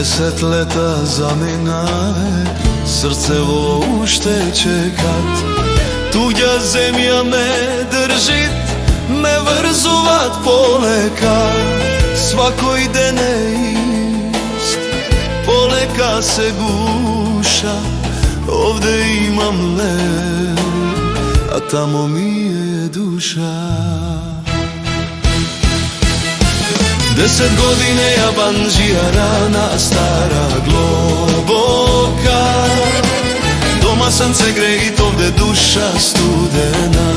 10 leta zaminave, srcevo ušte čekat. Tu gdje zemlja me držit, me vrzovat poleka. Svako ide neist, poleka se guša. Ovde imam lep, a tamo mi je duša. 10 godine jabanđija, rana stara globoka. Doma sunce grejit, ovde duša studena.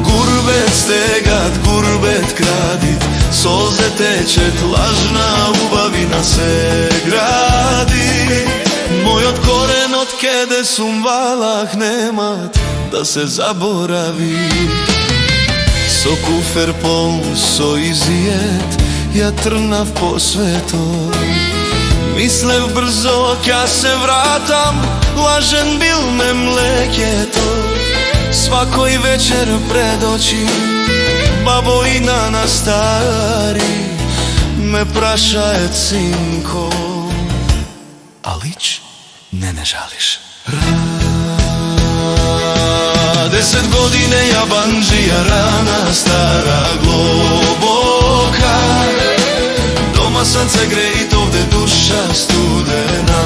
Gurbet stegat, gurbet kradit, solze tečet, lažna ubavina se gradi. Moj od koren od kede sum valah nemat da se zaboravi. So kufer poln, so izijet, ja trnav po sveto. Mislev brzo, kja se vratam, lažen bil me mleketo. Svakoj večer pred oči, babo i nana stari, me prašaje cinko. Alić, ne žališ. 10 godine jabanđija, rana stara globoka. Doma sunce grejit, ovde duša studena.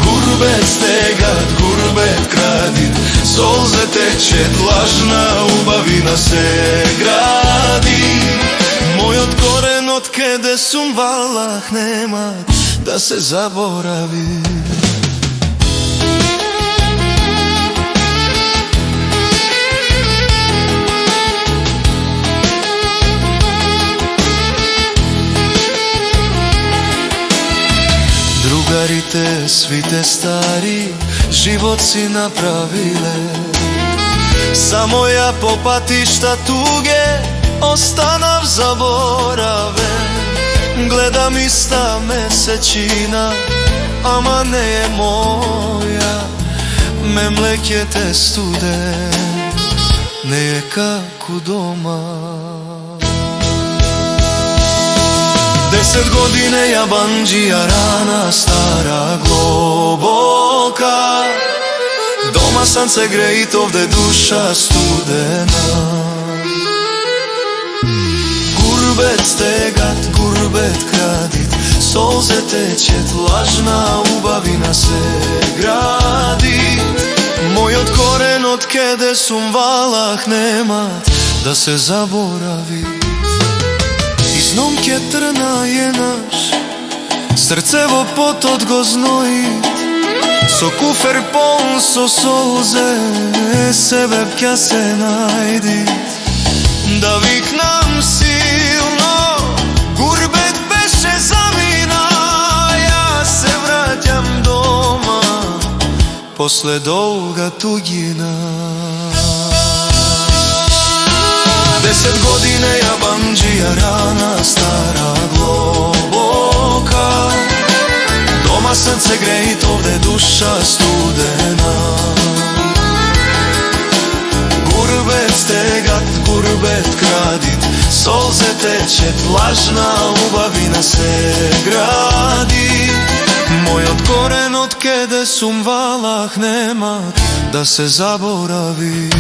Gurbet stegat, gurbet kradit, solze tečet, lažna ubavina se gradi. Moj od koren od kede sum valah nemat da se zaboravi. Drugari te, svi te stari, život si napravile. Samo ja po patišta tuge ostanav zaborave. Gledam ista mesečina, ama ne je moja. Me mlekete stude, ne je kako doma. 10 godine jabanđija, rana stara globoka. Doma sunce grejit, ovde duša studena. Gurbet stegat, gurbet kradit, solze tečet, lažna ubavina se gradi. Moj od koren od kede sum valah nemat da se zaboravi. Iznom kjetrna je naš, srcevo pot go znojit. So kufer poln, so solze, sebe kja se najdit. Da viknam silno, gurbet beše zamina. Ja se vraćam doma, posle dolga tugina. 10 godine jabanđija, rana stara globoka. Doma sunce grejit, ovde duša studena. Gurbet stegat, gurbet kradit, solze tečet, lažna ubavina se gradi. Moj od koren od kede sum valah nemat da se zaboravi.